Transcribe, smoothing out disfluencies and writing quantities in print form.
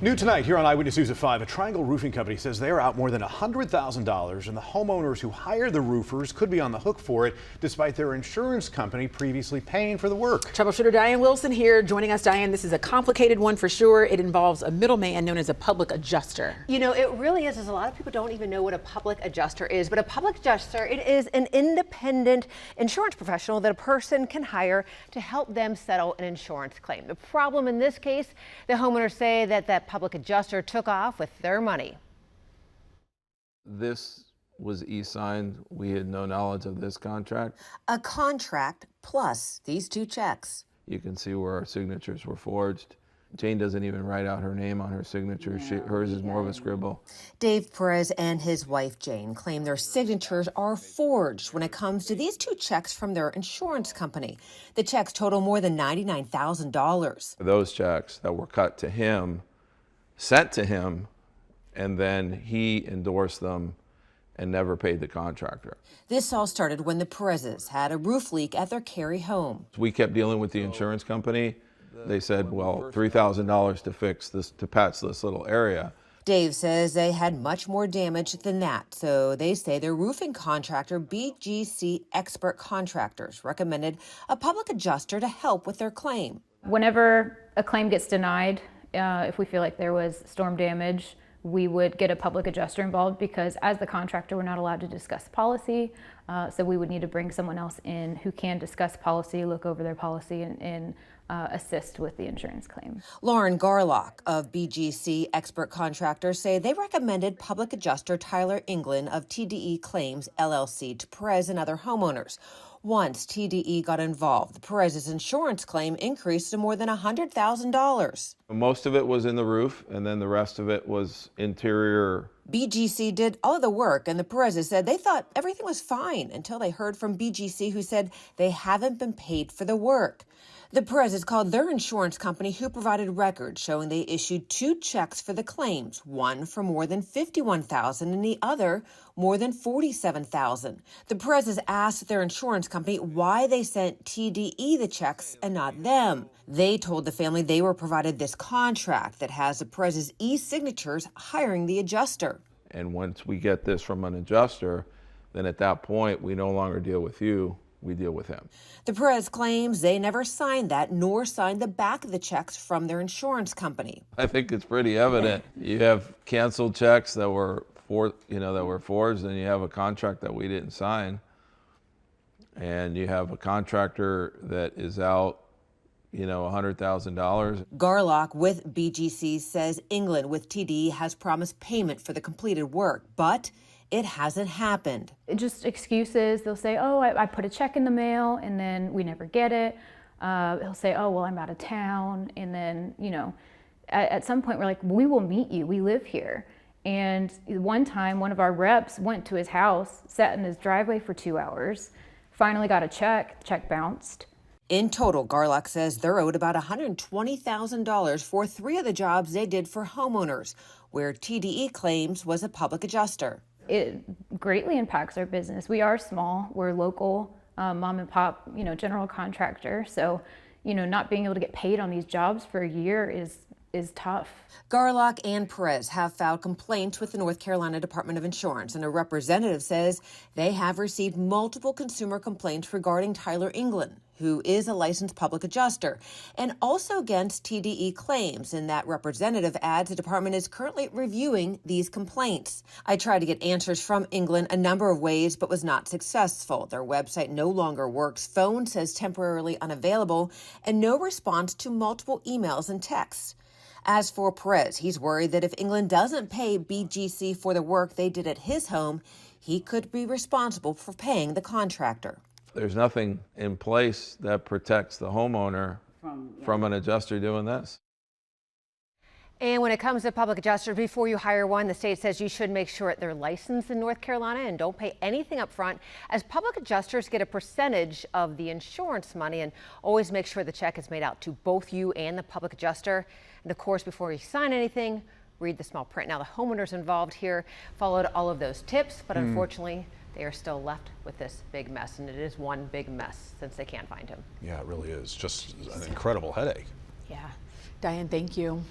New tonight here on Eyewitness News at 5, a Triangle Roofing company says they are out more than $100,000 and the homeowners who hired the roofers could be on the hook for it despite their insurance company previously paying for the work. Troubleshooter Diane Wilson here joining us. Diane, this is a complicated one for sure. It involves a middleman known as a public adjuster. You know, it really is, as a lot of people don't even know what a public adjuster is, but a public adjuster, it is an independent insurance professional that a person can hire to help them settle an insurance claim. The problem in this case, the homeowners say that public adjuster took off with their money. This was e-signed. We had no knowledge of this contract. A contract plus these two checks. You can see where our signatures were forged. Jane doesn't even write out her name on her signature. Hers is more of a scribble. Dave Perez and his wife Jane claim their signatures are forged when it comes to these two checks from their insurance company. The checks total more than $99,000. Those checks that were cut to him, sent to him, and then he endorsed them and never paid the contractor. This all started when the Perezes had a roof leak at their Cary home. We kept dealing with the insurance company. They said, well, $3,000 to fix this, to patch this little area. Dave says they had much more damage than that, so they say their roofing contractor, BGC Expert Contractors, recommended a public adjuster to help with their claim. Whenever a claim gets denied, if we feel like there was storm damage, we would get a public adjuster involved because as the contractor, we're not allowed to discuss policy. So we would need to bring someone else in who can discuss policy, look over their policy, and assist with the insurance claim. Lauren Garlock of BGC Expert Contractors say they recommended public adjuster Tyler England of TDE Claims LLC to Perez and other homeowners. Once TDE got involved, the Perez's insurance claim increased to more than $100,000. Most of it was in the roof, and then the rest of it was interior. BGC did all of the work, and the Perezes said they thought everything was fine until they heard from BGC, who said they haven't been paid for the work. The Perezes called their insurance company, who provided records showing they issued two checks for the claims, one for more than $51,000 and the other more than $47,000. The Perezes asked their insurance company why they sent TDE the checks and not them. They told the family they were provided this contract that has the Perezes' e-signatures hiring the adjuster. And once we get this from an adjuster, then at that point, we no longer deal with you. We deal with him. The Perez claims they never signed that, nor signed the back of the checks from their insurance company. I think it's pretty evident. You have canceled checks that were forged, and you have a contract that we didn't sign, and you have a contractor that is out, $100,000. Garlock with BGC says England with TD has promised payment for the completed work, but it hasn't happened. Just excuses. They'll say, oh, I put a check in the mail and then we never get it. He'll say, oh, well, I'm out of town. And then, at some point we're like, we will meet you. We live here. And one time, one of our reps went to his house, sat in his driveway for 2 hours, finally got a check. The check bounced. In total, Garlock says they're owed about $120,000 for 3 of the jobs they did for homeowners, where TDE claims was a public adjuster. It greatly impacts our business. We are small. We're local, mom and pop, general contractor. So, not being able to get paid on these jobs for a year is tough. Garlock and Perez have filed complaints with the North Carolina Department of Insurance, and a representative says they have received multiple consumer complaints regarding Tyler England, who is a licensed public adjuster, and also against TDE claims. And that representative adds the department is currently reviewing these complaints. I tried to get answers from England a number of ways, but was not successful. Their website no longer works. Phone says temporarily unavailable, and no response to multiple emails and texts. As for Perez, he's worried that if England doesn't pay BGC for the work they did at his home, he could be responsible for paying the contractor. There's nothing in place that protects the homeowner from an adjuster doing this. And when it comes to public adjusters, before you hire one, the state says you should make sure they're licensed in North Carolina and don't pay anything up front, as public adjusters get a percentage of the insurance money. And always make sure the check is made out to both you and the public adjuster. And of course, before you sign anything, read the small print. Now, the homeowners involved here followed all of those tips, but unfortunately, they are still left with this big mess, and it is one big mess since they can't find him. Yeah, it really is. Just an incredible headache. Yeah. Diane, thank you.